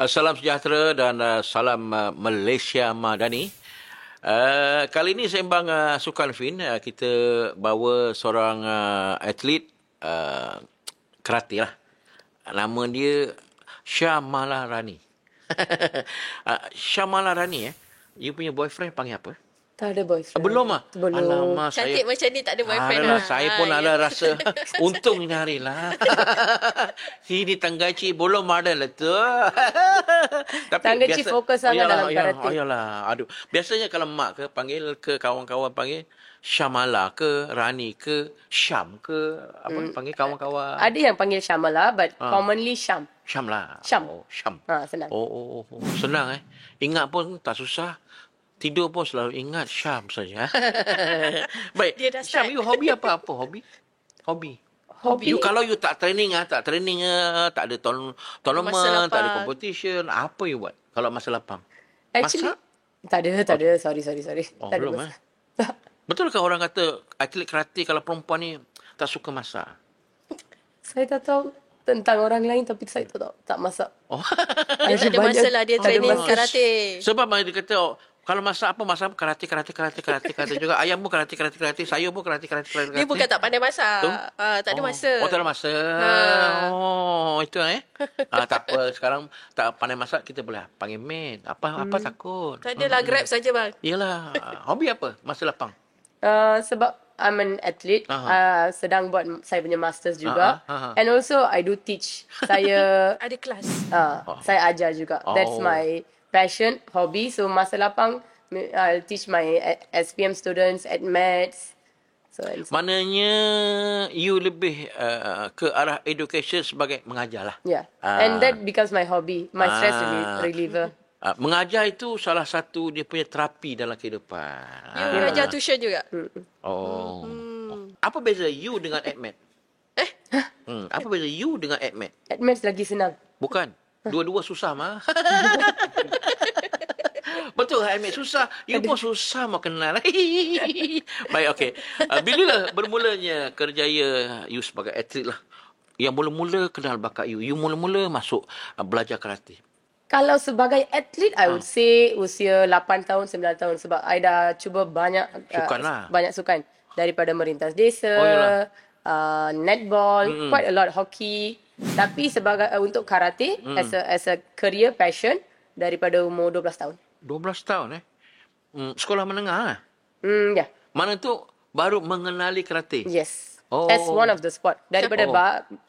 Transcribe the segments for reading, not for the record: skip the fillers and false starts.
Salam sejahtera dan salam Malaysia Madani. Kali ini sembang Sukan Fin, kita bawa seorang atlet karate lah. Nama dia Syamala Rani. Syamala Rani you punya boyfriend panggil apa? Tak ada boyfriend. Belum ah? Belum. Alamak, Cantik saya... macam ni tak ada boyfriend Alah, lah. saya pun ada rasa untung ni hari lah. Sini tanggaci belum ada lah tu. Tapi Tanggaci fokus sangat dalam karate. Ayalah, aduh. Biasanya kalau mak ke panggil ke kawan-kawan panggil Syamala ke, Rani ke, Syam ke, apa panggil kawan-kawan. Ada yang panggil Syamala, but commonly Syam. Syam lah. Syam. Oh, Syam. Senang. Oh, senang Ingat pun tak susah. Tidur pun selalu ingat Syam saja. Baik. Dia dah Syam, start. you hobi apa? Hobi. You kalau you tak training tak ada tournament, tak ada competition, apa you buat kalau masa lapang? Actually, Masak? tak ada. Sorry. Oh, Tak ada belum masak. Betul ke orang kata atlet karate kalau perempuan ni tak suka masak? Saya tak tahu tentang orang lain, tapi saya tak masak. Oh. Dia tak ada masalah dia training masa. karate. Sebab dia kata kalau masak apa masak karate juga. Ayam pun karate, sayur pun karate. Dia bukan tak pandai masak. Tak ada masa. Oh, tak ada masa. Oh, itu tak apa. Sekarang tak pandai masak, kita boleh panggil maid. Apa takut. Tak adalah Grab saja bang. Yalah. Hobi apa masa lapang? Sebab I'm an athlete, sedang buat saya punya masters juga. And also I do teach. Saya Ada kelas. saya ajar juga. That's my passion, hobby. So masa lapang I'll teach my SPM students at maths. Maknanya you lebih ke arah education sebagai mengajar lah. Yeah. And that becomes my hobby, my stress reliever. Mengajar itu salah satu dia punya terapi dalam kehidupan. You mengajar tuition juga. Oh. Apa beza you dengan AdMed? Apa beza you dengan AdMed? At maths lagi senang. Bukan. Dua-dua susah mah. Betul, AdMed susah. You pun susah mau kenal. Baik, okey. Bila bermulanya kerjaya you sebagai atlet lah? Yang mula-mula kenal bakat you. You mula-mula masuk belajar karate. Kalau sebagai atlet, I would say usia 8 tahun, 9 tahun. Sebab I dah cuba banyak Sukan lah. banyak sukan. Daripada merintas desa, netball, quite a lot, hockey. Tapi sebagai untuk karate, as a career passion, daripada umur 12 tahun. 12 tahun sekolah menengah lah. Yeah. Mana tu baru mengenali karate. Yes. Oh. As one of the sport. Daripada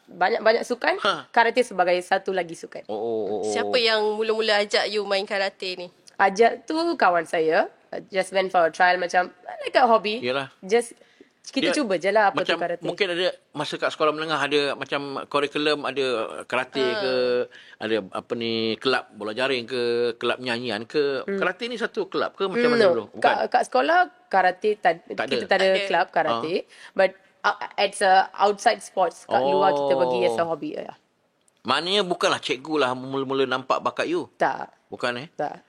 banyak-banyak sukan, karate sebagai satu lagi sukan. Siapa yang mula-mula ajak you main karate ni? Ajak tu kawan saya. Just went for a trial macam like a hobby. Yalah. Just kita cuba je lah apa macam tu karate. Mungkin ada masa kat sekolah menengah ada macam kurikulum, ada karate ke, ada apa ni, kelab bola jaring ke, kelab nyanyian ke. Karate ni satu kelab ke macam mana dulu? Bukan. Kat sekolah karate kita tak ada kelab karate, but it's a outside sports. Kat luar kita pergi as a hobby. Maknanya bukanlah cikgu lah mula-mula nampak bakat you. Tak. Bukan Tak.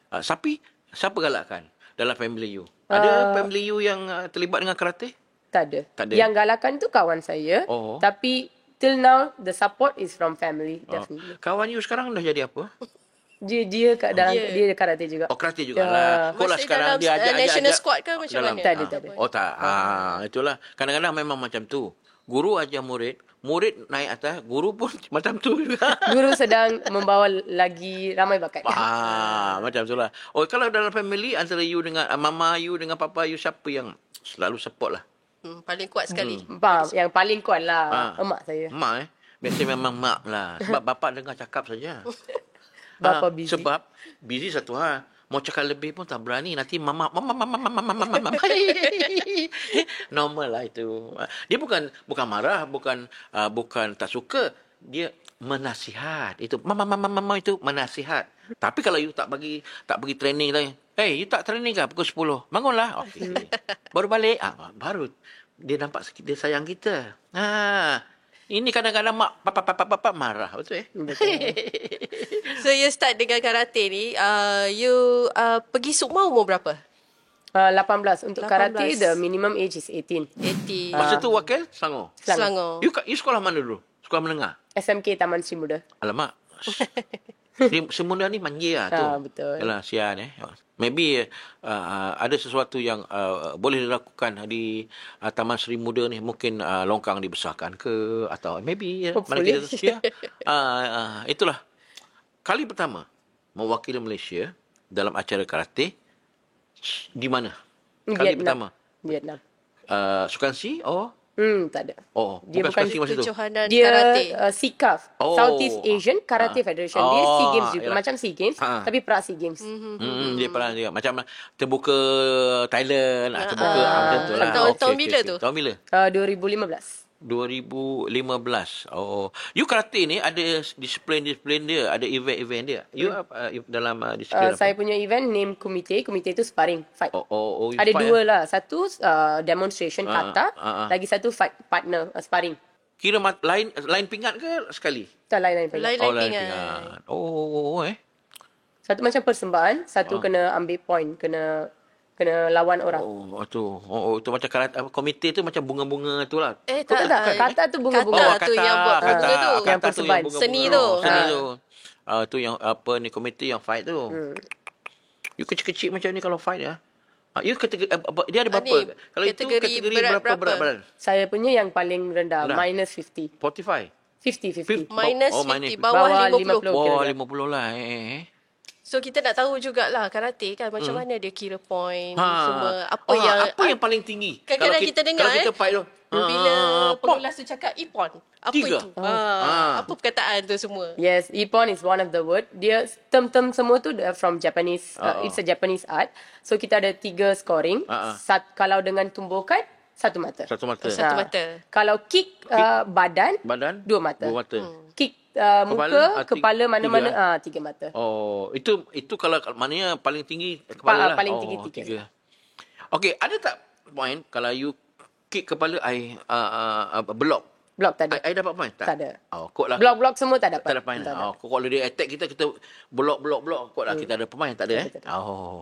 Siapa galakkan dalam family you? Ada family you yang terlibat dengan karate? Tak ada. Yang galakan tu kawan saya. Tapi till now the support is from family, definitely. Kawan you sekarang dah jadi apa? Dia kat dalam dia karate juga. Karate jugalah. Kau lah Masih sekarang dalam dia ajak national squad ke macam mana? Tak ada. Tak. Itulah. Kadang-kadang memang macam tu. Guru ajar murid naik atas, guru pun macam tu juga. Guru sedang membawa lagi ramai bakat. Macam itulah. Kalau dalam family antara you dengan mama you dengan papa you, siapa yang selalu support lah? Paling kuat sekali. Yang paling kuat lah emak saya. Mak biasanya memang mak lah. Sebab bapak dengar cakap saja. Bapa busy. Sebab busy satu hal. Mau cakap lebih pun tak berani. Nanti mama. Normal lah itu. Dia bukan marah, bukan tak suka. Dia menasihat. Itu mama itu menasihat. Tapi kalau you tak bagi training lah. You tak training ke pukul 10? Bangunlah. Okey. Baru balik. Baru dia nampak dia sayang kita. Ini kadang-kadang mak papa marah. Betul So you start dengan karate ni, you pergi sukma umur berapa? 18. Untuk 18. karate, the minimum age is 18. 80. Masa tu wakil Selangor. Selangor. You sekolah mana dulu? Sekolah menengah? SMK Taman Sri Muda. Alamak. Semula ni manja tu. Betul. Yalah, sian Maybe ada sesuatu yang boleh dilakukan di Taman Seri Muda ni. Mungkin longkang dibesarkan ke, atau maybe mana Hopefully. kita itulah kali pertama mewakili Malaysia dalam acara karate di mana? Kali pertama. Vietnam. Sukan C Tak ada. bukan Dia bukan sukan C masa tu. Kejohanan Dia karate. SEACAF, Southeast Asian Karate Federation. Dia SEA Games juga, yalah. macam SEA Games, tapi pra SEA Games. Dia pernah juga macam terbuka Thailand, terbuka macam tu lah. Tahun bila tu? Tahun bila? 2015. 2015. You karate ni ada disiplin dia, ada event dia. You dalam disiplin Saya punya event name komite itu sparring fight. you Ada fight, dua lah. Satu demonstration kata, lagi satu fight partner sparring. Kira lain pingat ke sekali? Tak lain-lain pula. Lain-lain lain pingat. Satu macam persembahan, satu kena ambil point, kena lawan orang. Tu macam karate, komite tu macam bunga-bunga tu lah. Tak. Kata tu bunga-bunga. Kata tu yang buat bunga tu. Yang persembahan. Seni tu. Seni tu. Tu yang apa ni, komite yang fight tu. You kecil-kecil macam ni kalau fight ya. You kategori dia ada berapa? Kalau itu kategori berapa berat? Saya punya yang paling rendah, minus 50. 45. 50. Minus Oh, 50. minus Bawah 50. Wah, 50 lah. So kita nak tahu jugalah karate kan macam mana dia kira point semua. Apa yang paling tinggi? Kadang-kadang kita dengar kalau kita fight tu. bila pengulas tu cakap ipon. Apa 3. itu? Apa perkataan tu semua? Yes, ippon is one of the word. Dia term semua tu from Japanese. It's a Japanese art. So kita ada 3 scoring. Kalau dengan tumbukan, 1 mata. Satu mata. Satu mata. Kalau kick badan, 2 mata. 2 mata. Kick muka, kepala mana-mana 3 mata. Itu kalau maknanya paling tinggi kepala lah. Paling tinggi 3. Okey, ada tak point kalau you kick kepala block? Block tak ada. I dapat point tak? Tak ada. Kot lah. Block semua tak dapat. Tak ada point. Kalau dia attack kita block kot lah kita ada pemain, tak ada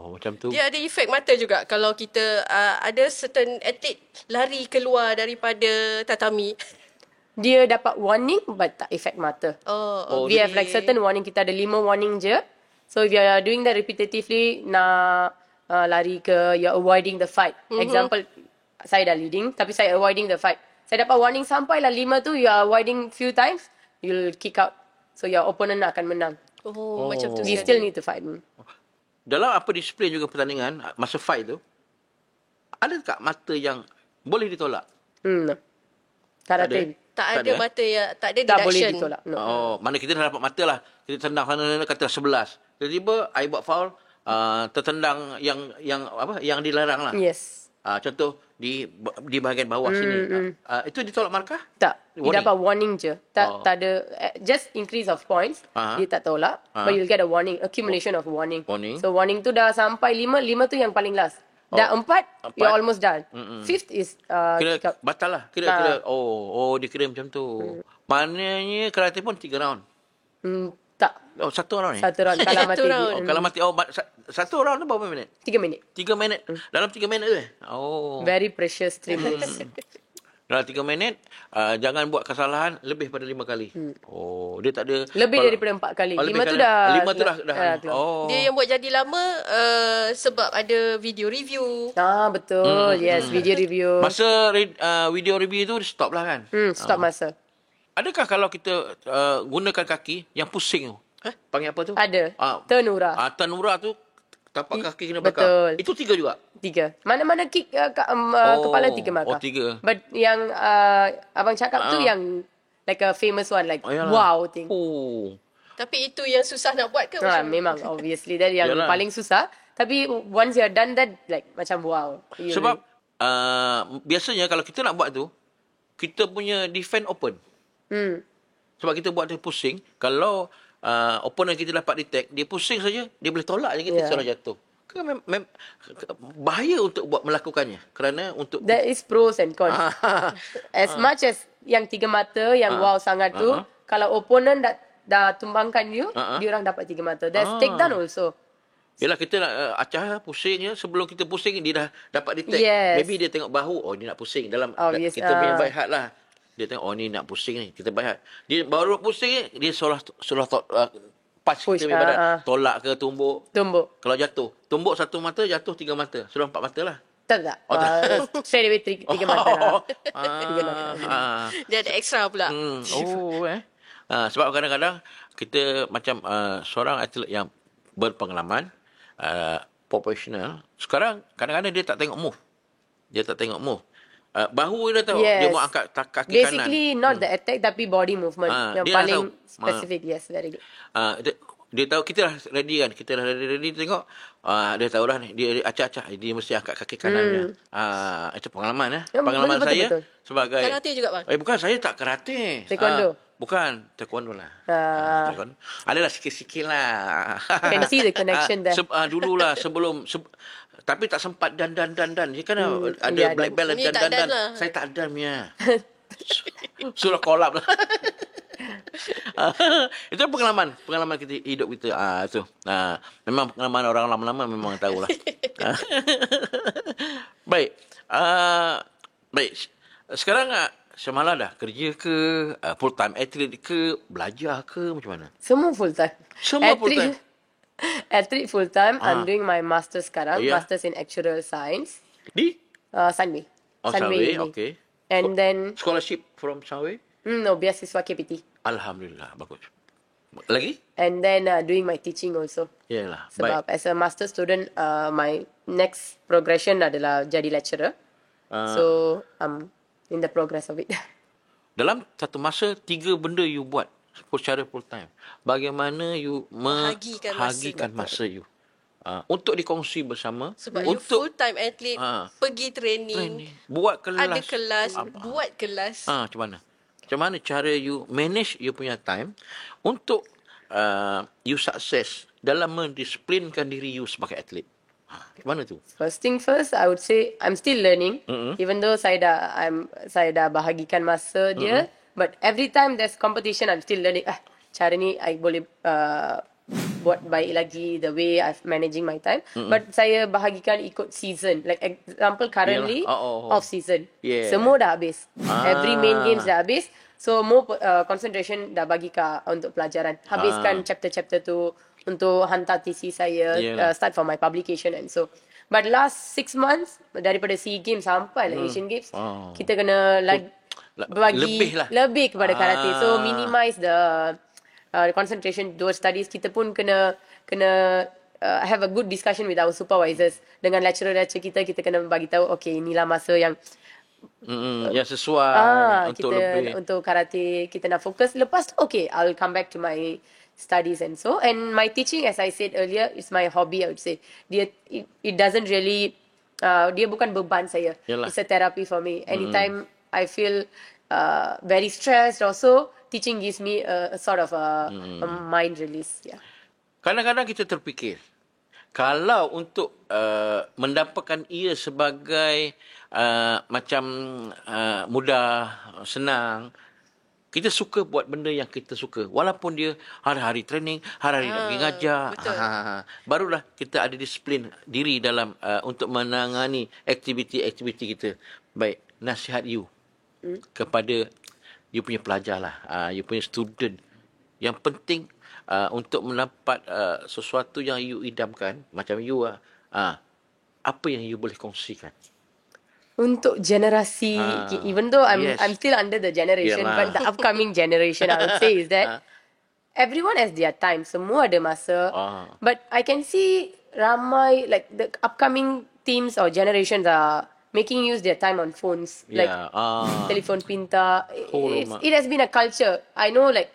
macam tu. Dia ada efek mata juga kalau kita ada certain atlet lari keluar daripada tatami. Dia dapat warning but tak efek mata. We have like certain warning. Kita ada 5 warning je. So if you are doing that repetitively, nak lari ke, you're avoiding the fight. Example, saya dah leading tapi saya avoiding the fight. Saya dapat warning sampailah 5 tu, you are avoiding few times, you'll kick out. So your opponent akan menang. Macam tu. We still need to fight. Dalam apa disiplin juga pertandingan, masa fight tu, ada tak mata yang boleh ditolak? No. Karate. Tak ada mata yang tak ada Tak deduction. boleh ditolak. No. Mana kita dah dapat mata lah. Kita tendang sana kata 11. Tiba-tiba I buat foul, tertendang yang dilarang lah. Yes. Contoh di bahagian bawah sini. Itu ditolak markah? Tak. Dia Warning. dapat warning je. Tak ada, just increase of points. Dia tak tolak. But you'll get a warning. Accumulation of warning. Warning. So warning tu dah sampai 5 tu yang paling last. Dah 4, you're almost done. 5th is Kira kick out. batal lah. Kira dia kira macam tu. Maknanya karate pun 3 round. Tak. 1 round ni? 1 round. Kalau mati. round. Kalau mati 1 round tu berapa minit? 3 minit. 3 minit. Dalam 3 minit tu Very precious 3 minutes. dalam 3 minit jangan buat kesalahan lebih pada 5 kali. Dia tak ada Lebih daripada 4 kali. 5 tu dah. 5 tu dah keluar. Dia yang buat jadi lama sebab ada video review. Betul. Yes, video review. Masa video review tu stop lah kan? Stop masa. Adakah kalau kita gunakan kaki yang pusing tu? Panggil apa tu? Ada. Tenura. Tenura tu tapak kaki kena Betul. belakang. Itu 3 juga? 3. Mana-mana kick kepala 3 markah. 3. But yang abang cakap tu yang like a famous one, like wow thing. Tapi itu yang susah nak buat ke? Macam Memang obviously that yang paling susah. Tapi once you are done that, like macam wow. Sebab biasanya kalau kita nak buat tu, kita punya defend open. Sebab kita buat dia pusing. Kalau opponent kita dapat detect, dia pusing saja, dia boleh tolak je kita seorang jatuh. Bahaya untuk buat melakukannya. Kerana untuk there is pros and cons. As much as yang 3 mata yang wow sangat tu, kalau opponent dah tumbangkan you, dia orang dapat 3 mata. There's takedown also. Yelah, kita nak acah pusing je. Sebelum kita pusing, dia dah dapat detect. Yes. Maybe dia tengok bahu, dia nak pusing. Dalam kita punya by heart lah. Dia tengok, ni nak pusing ni. Kita by heart. Dia baru pusing, dia seolah punch Push, kita punya badan. Tolak ke tumbuk. Kalau jatuh. Tumbuk satu mata, jatuh 3 mata. Sudah 4 mata lah. Tak. Straight away 3 mata lah. Dia ada extra pula. Sebab kadang-kadang kita macam seorang atlet yang berpengalaman, profesional. Sekarang kadang-kadang dia tak tengok move. Bahu dia dah tahu. Dia mau angkat kaki kanan. Basically not the attack tapi body movement yang paling specific. Yes, very good. Dia tahu kita dah ready kan. Kita dah ready tengok. Dia tahu dah ni. Dia acak-acak. Dia mesti angkat kaki kanannya. Itu pengalaman. Pengalaman betul, saya betul. sebagai... Karate juga bang? Bukan, saya tak karate. Taekwondo? Bukan. Taekwondo lah. Taekwondo. Adalah sikit-sikit lah. Can see the connection there. Dululah sebelum... tapi tak sempat dan. Dia kan ada black belt dan. Lah. Saya tak dan punya. Sudah kolap lah. Itu pengalaman kita hidup kita. Itu. Memang pengalaman orang lama-lama memang tahulah. Baik. Baik. Sekarang semalam dah kerja ke, full time athlete ke, belajar ke, macam mana? Semua full time. Full time. Athlete full time. I'm doing my master's sekarang. Masters in actuarial science. Di? Sunway. Sunway, okay. And then... Scholarship from Sunway? No, beasiswa KPT. Alhamdulillah, bagus. Lagi? And then doing my teaching also. Yalah, sebab as a master student, my next progression adalah jadi lecturer. So, I'm in the progress of it. Dalam satu masa, 3 benda you buat secara full time. Bagaimana you menghagikan masa you? Untuk dikongsi bersama. Sebab you full time athlete, pergi training, buat kelas. Ada kelas, buat kelas. Macam mana? Macam mana cara you manage you punya time untuk you sukses dalam mendisiplinkan diri you sebagai atlet? Macam mana tu? First thing first, I would say I'm still learning. Even though saya dah bahagikan masa dia, but every time there's competition, I'm still learning. Cara ni I boleh buat baik lagi, the way I'm managing my time. But saya bahagikan ikut season. Like example currently, off season. Semua dah habis. Every main games dah habis. So more concentration dah bagi untuk pelajaran. Habiskan chapter-chapter tu untuk hantar TC saya, start for my publication and so. But last 6 months, daripada SEA Games sampai Asian Games, kita kena bagi lebih kepada karate. So minimize the concentration towards studies. Kita pun kena have a good discussion with our supervisors. Dengan lecturer-lecturer kita kena bagi tahu, okay, inilah masa yang yang sesuai untuk lebih. Untuk karate kita nak fokus. Lepas tu, okay, I'll come back to my studies and so. And my teaching, as I said earlier, is my hobby, I would say. It doesn't really, dia bukan beban saya. Yalah. It's a therapy for me. Anytime I feel very stressed also, teaching gives me a sort of a mind release. Yeah. Kadang-kadang kita terfikir, kalau untuk mendapatkan ia sebagai macam mudah, senang, kita suka buat benda yang kita suka. Walaupun dia hari-hari training, hari-hari nak pergi ngajar. Barulah kita ada disiplin diri dalam untuk menangani aktiviti-aktiviti kita. Baik, nasihat you kepada you punya pelajar lah, you punya student. Yang penting untuk mendapat sesuatu yang you idamkan, macam you apa yang you boleh kongsikan? Untuk generasi, even though I'm still under the generation, but the upcoming generation, I would say is that everyone has their time. Semua ada masa. But I can see ramai, like the upcoming teams or generations are making use their time on phones, like telephone pintar. It has been a culture. I know, like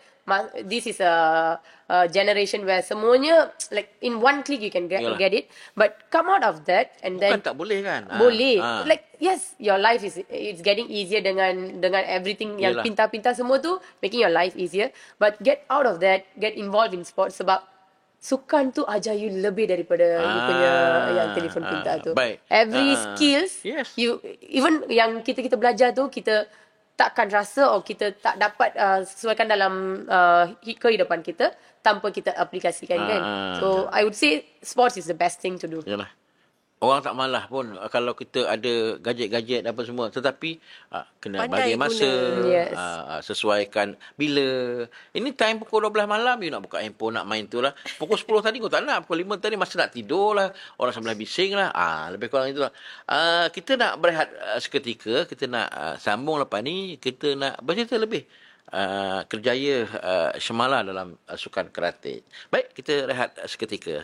this is a generation where semuanya, like in one click you can get it. But come out of that and bukan then tak boleh kan? Boleh. Like yes, your life it's getting easier dengan everything yang pintar-pintar semua tu, making your life easier. But get out of that, get involved in sports sebab sukan tu ajar you lebih daripada you punya yang telefon pintar tu. Every skills, you even yang kita belajar tu, kita takkan rasa kita tak dapat sesuaikan dalam kehidupan kita tanpa kita aplikasikan kan. So I would say sports is the best thing to do. Yalah. orang tak malah pun kalau kita ada gadget-gadget apa semua. Tetapi kena Pandai bagi masa, guna. Yes. sesuaikan bila. Ini time pukul 12 malam, you nak buka handphone, nak main tu lah. Pukul 10 tadi kau tak nak. Pukul 5 tadi masa nak tidur lah. Orang sebelah bising lah. Lebih kurang itulah. Kita nak berehat seketika. Kita nak sambung lepas ni. Kita nak bercerita lebih. Kerjaya Shamala dalam sukan karate. Baik, kita rehat seketika.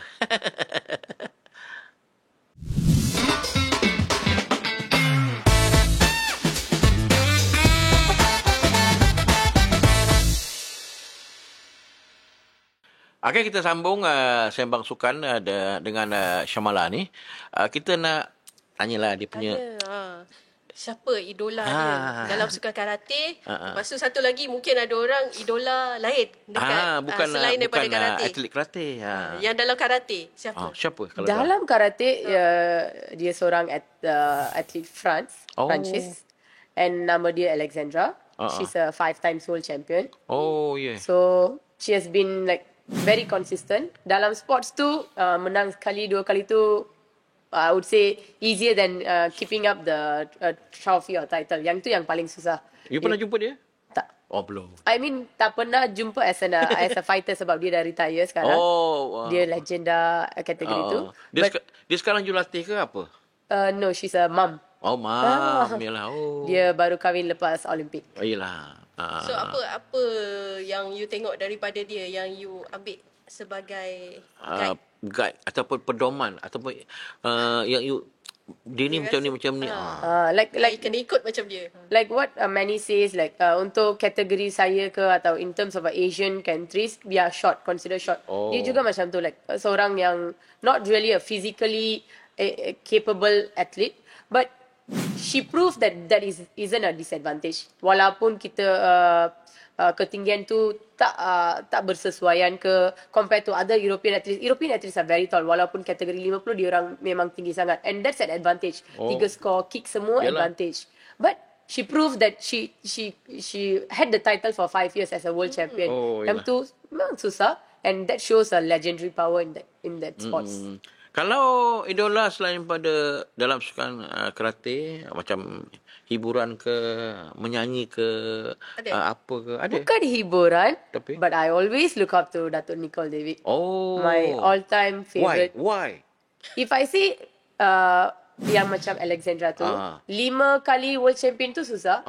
Okey, kita sambung sembang sukan dengan Shamala ni. Kita nak tanyalah dia punya siapa idola dia dalam sukan karate. Lepas tu satu lagi mungkin ada orang idola lain dekat selain daripada karate. Atlet karate. Yang dalam karate siapa? Siapa kalau Dalam karate, dia seorang atlet Prancis. And nama dia Alexandra. She's a 5 times world champion. Oh, yeah. So, she has been like very consistent. Dalam sports tu, menang sekali, 2 kali tu, I would say easier than keeping up the trophy or title. Yang tu yang paling susah. You pernah jumpa dia? Tak. Oh, belum. I mean, tak pernah jumpa as a fighter sebab dia dah retire sekarang. Dia legenda kategori tu. Dia sekarang jurulatih ke apa? No, she's a mum. Oh, mam. Yalah. Dia baru kahwin lepas Olimpik. Yalah. So apa yang you tengok daripada dia yang you ambil sebagai guide ataupun pedoman ataupun yang you dia ni macam ni. Like kena ikut macam dia. Like what Manny says, like untuk kategori saya ke atau in terms of Asian countries, we are short, consider short. Dia juga macam tu, like seorang yang not really a physically capable athlete, but she proved that isn't a disadvantage. Walaupun kita ketinggian tu tak bersesuaian ke compared to other European athletes. European athletes are very tall. Walaupun kategori 50 dia orang memang tinggi sangat. And that's an advantage. 3 score, kick semua advantage. But she proved that she had the title for 5 years as a world champion. Yang tu memang susah. And that shows a legendary power in that sports. Kalau idola selain pada dalam sukan karate, macam hiburan ke, menyanyi ke, apa ke, ada? Bukan hiburan, tapi? But I always look up to Dato' Nicole David. My all-time favorite. Why? If I say yang macam Alexandra tu, 5 kali world champion tu susah.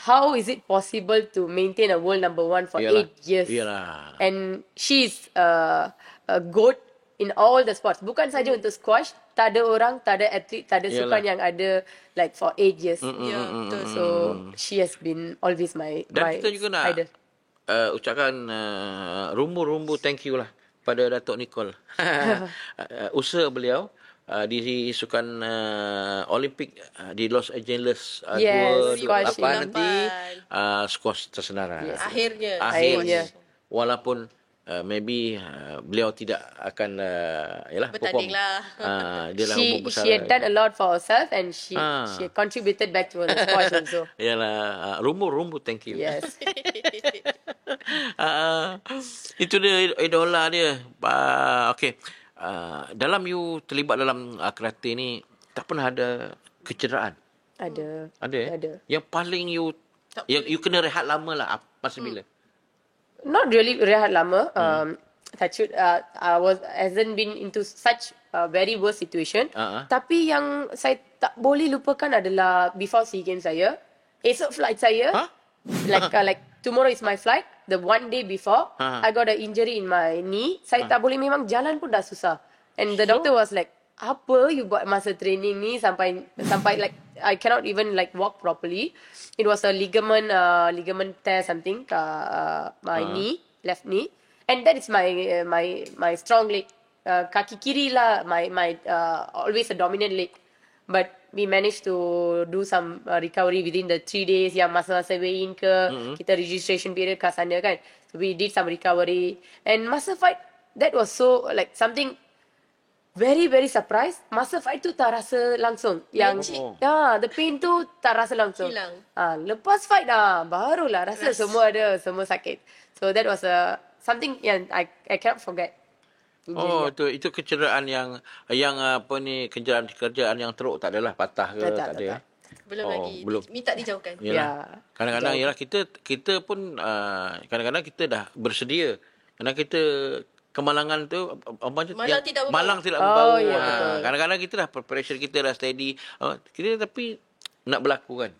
How is it possible to maintain a world number 1 for 8 years? Yalah. And she's a GOAT in all the sports. Bukan saja untuk squash, tak ada orang, tak ada atlet, tak ada sukan yang ada like for 8 years. So she has been always my Dan kita juga nak idol. Ucapkan rumbu-rumbu thank you lah pada Datuk Nicole. Usaha beliau di sukan Olimpik di Los Angeles 2008 nanti squash tersenarai. Yes. Akhirnya. Walaupun maybe beliau tidak akan bertanding lah. She had done a lot for herself and she contributed back to the sport also. Yalah, rumbu thank you. Yes. Itu dia idola dia. Okey. Dalam you terlibat dalam karate ni tak pernah ada kecederaan? Ada. Ada. Yang paling you kena rehat lama lah masa bila? Not really rehat lama. I hasn't been into such a very worst situation. Tapi yang saya tak boleh lupakan adalah before SEA Games saya, esok flight saya, like tomorrow is my flight. The one day before, I got an injury in my knee. Saya tak boleh, memang jalan pun dah susah. And the doctor was like, apa you buat masa training ni sampai like I cannot even like walk properly. It was a ligament tear something my knee, left knee, and that is my strong leg. Kaki kiri lah my always a dominant leg. But we managed to do some recovery within the 3 days. Yang masa-masa weigh in ke, kita registration period kat sana kan. So we did some recovery. And masa fight, that was so like something very, very surprised. Masa fight tu tak rasa langsung. The pain tu tak rasa langsung. Hilang. Lepas fight barulah rasa semua sakit. So that was something yang I cannot forget. Injury. Itu kecederaan yang apa ni, kerjaan yang teruk tak adalah, patah ke tak ada. Belum lagi. Belum. Minta dijauhkan. Yalah. Kadang-kadang ialah kita pun kadang-kadang kita dah bersedia. Kerana kita kemalangan tu malang tidak membawa. Kadang-kadang kita dah preparation kita dah steady. Kita tapi nak berlaku kan.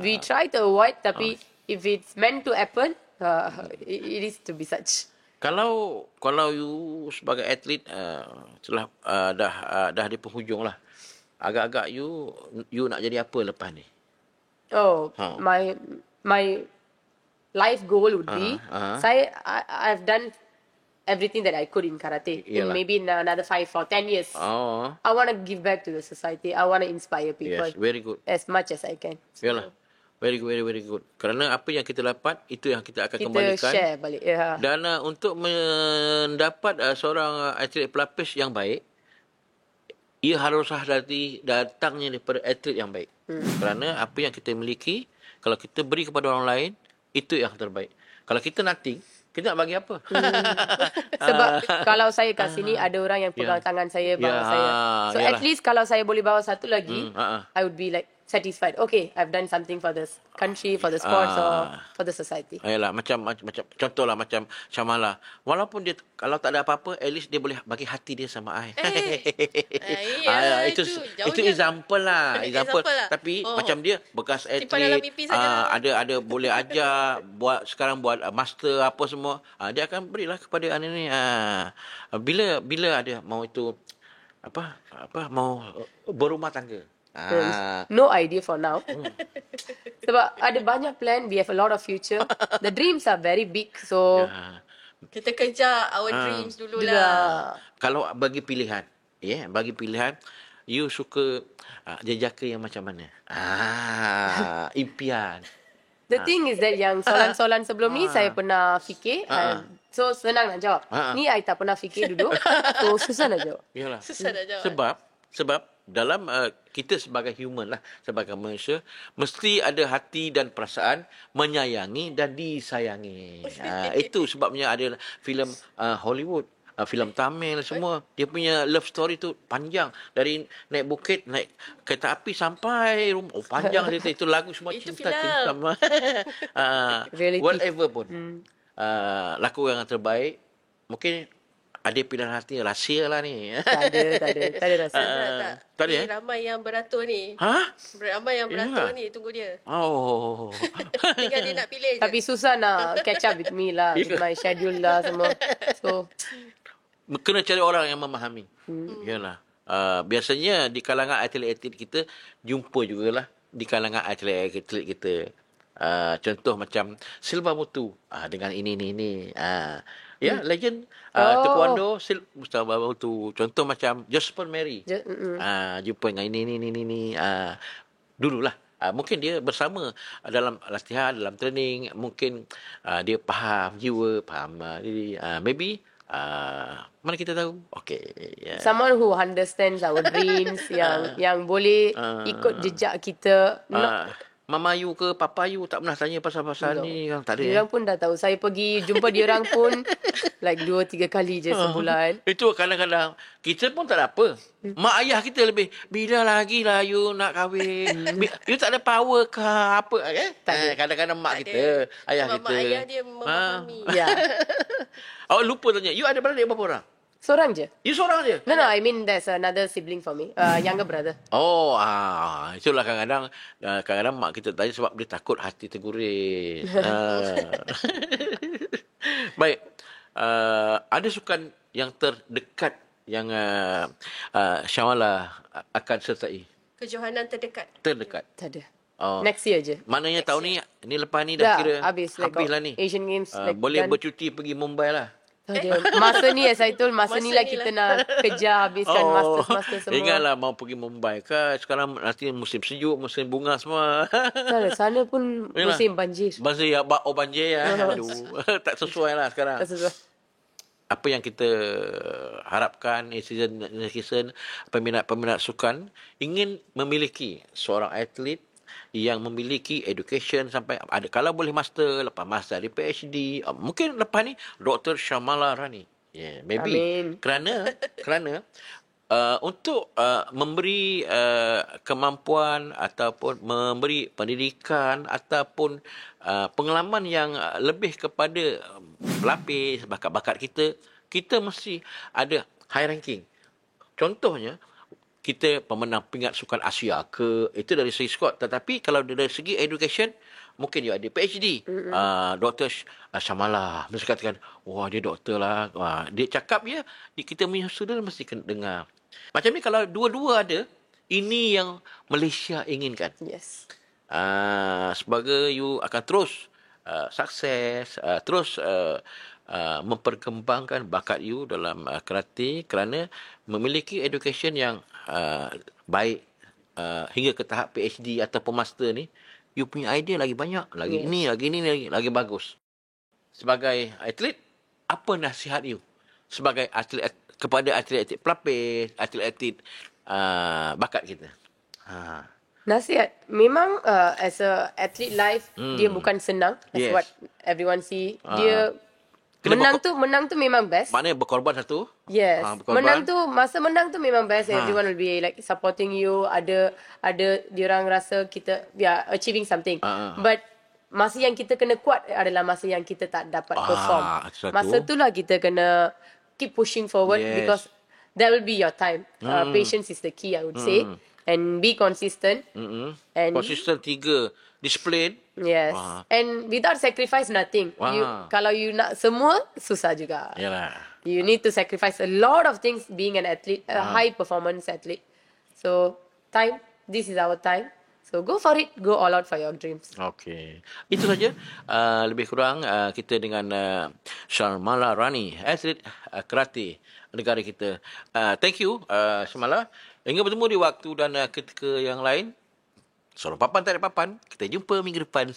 We try to avoid, tapi if it's meant to happen, it is to be such. Kalau you sebagai atlet telah dah di penghujung lah. Agak-agak you nak jadi apa lepas ni? My life goal would be I've done everything that I could in karate. In maybe in another 5 or 10 years. I want to give back to the society. I want to inspire people. Yes, very good. As much as I can. Yalah. Very good, very, very good. Kerana apa yang kita dapat, itu yang kita akan kembalikan. Kita share balik. Yeah. Dan untuk mendapat seorang atlet pelapis yang baik, ia haruslah datangnya daripada atlet yang baik. Kerana apa yang kita miliki, kalau kita beri kepada orang lain, itu yang terbaik. Kalau kita nothing, kita nak bagi apa? Sebab kalau saya kat sini, ada orang yang pegang tangan saya, bawa saya. So at least kalau saya boleh bawa satu lagi, I would be like satisfied. Okay, I've done something for the country, for the sports, or for the society. Ayalah, macam contohlah macam Syamala. Walaupun dia kalau tak ada apa-apa, at least dia boleh bagi hati dia sama I. Itu example lah. Tapi macam dia bekas atlet, ada boleh ajar, sekarang buat master apa semua. Dia akan berilah kepada anak ni. Bila ada mau itu mau berumah tangga. No idea for now. Sebab ada banyak plan. We have a lot of future. The dreams are very big. So kita kejar our dreams dululah. Kalau bagi pilihan, bagi pilihan, you suka jejaka yang macam mana? Impian. The thing is that yang soalan-soalan sebelum ni saya pernah fikir. So senang nak jawab. Ni I tak pernah fikir duduk. So susah nak jawab. Yalah. Susah nak jawab. Sebab dalam kita sebagai human lah, sebagai manusia, mesti ada hati dan perasaan menyayangi dan disayangi. Itu sebabnya ada filem Hollywood, filem Tamil semua, dia punya love story tu panjang, dari naik bukit, naik kereta api sampai rumah. Panjang cerita itu, lagu semua cinta. Whatever pun. Laku yang terbaik. Mungkin ada pilihan hati, rahsia lah ni. Tak ada rahsia. Tak ada. Ramai yang beratur ni. Ramai yang beratur ni, tunggu dia. Tinggal dia nak pilih je. Tapi susah nak catch up with me lah, with my schedule lah semua. So kena cari orang yang memahami. Yalah. Biasanya di kalangan atlet-atlet kita, jumpa jugalah di kalangan atlet-atlet kita. Contoh macam Silva Mutu dengan ini. Legend taekwondo Silva Mutu. Contoh macam Joseph Mary. Jumpa dengan ini. Dululah. Mungkin dia bersama dalam latihan, dalam training. Mungkin dia faham jiwa, faham diri. Maybe mana kita tahu. Someone who understands our dreams, yang boleh ikut jejak kita. Mama you ke Papa you tak pernah tanya pasal-pasal ni kan? Tak ada. Diorang pun dah tahu. Saya pergi jumpa diorang pun like 2-3 kali je sebulan. Itu kadang-kadang kita pun tak ada apa. Mak ayah kita lebih, bila lagi lah you nak kahwin? You tak ada power ke apa? Kadang-kadang mak kita, ayah sebab kita. Mak ayah dia memahami. Awak lupa tanya, you ada beradik berapa orang? Seorang je. You seorang je? No, I mean there's another sibling for me. Younger brother. Itulah kadang-kadang mak kita tanya sebab dia takut hati terguris. Baik. Ada sukan yang terdekat yang Syamala akan sertai? Kejohanan terdekat. Tak ada. Next year je. Maknanya tahun ni lepas ni dah kira habis lah ni. Asian Games boleh bercuti pergi Mumbai lah. Masa ni as I told, masa ni lah kita nak kejar habiskan master semua. Ingatlah mau pergi Mumbai ke. Sekarang nanti musim sejuk, musim bunga semua. Sana pun musim banjir. Banjir ya. Aduh, tak sesuai lah sekarang. Tak sesuai. Apa yang kita harapkan netizen, peminat sukan ingin memiliki seorang atlet yang memiliki education sampai ada kalau boleh master, lepas master ada PhD, mungkin lepas ni Dr. Syamala Rani. Yeah, maybe. Amin. Kerana untuk memberi kemampuan ataupun memberi pendidikan ataupun pengalaman yang lebih kepada pelapis bakat-bakat kita mesti ada high ranking. Contohnya, kita pemenang pingat sukan Asia ke, itu dari segi skor. Tetapi kalau dari segi education, mungkin you ada PhD. Dr. Syamala mesti katakan, wah dia doktor lah. Wah, dia cakap ya, kita punya student mesti kena dengar. Macam ni kalau dua-dua ada, ini yang Malaysia inginkan. Yes. Sebagai you akan terus sukses, terus memperkembangkan bakat you dalam karate kerana memiliki education yang baik hingga ke tahap PhD ataupun master ni, you punya idea lagi banyak, lagi ini lagi bagus. Sebagai atlet, apa nasihat you sebagai atlet kepada atlet-atlet pelapis, atlet-atlet bakat kita? Nasihat, memang as a athlete life, dia bukan senang. That's what everyone see. Dia menang tu memang best. Maknanya berkorban satu. Yes. Masa menang tu memang best. Everyone will be like supporting you. Ada diorang rasa we are achieving something. But masa yang kita kena kuat adalah masa yang kita tak dapat perform. Masa tu lah kita kena keep pushing forward, because that will be your time. Patience is the key, I would say. And be consistent. And consistent 3 discipline. Yes. And without sacrifice, nothing. Kalau you nak semua, susah juga. Yalah. You need to sacrifice a lot of things being an athlete, a high performance athlete. So, this is our time. So, go for it. Go all out for your dreams. Okey. Itu saja. Lebih kurang kita dengan Syamala Rani, atlet karate negara kita. Thank you, Syamala. Hingga bertemu di waktu dan ketika yang lain. Sorang papan tak ada papan. Kita jumpa minggu depan.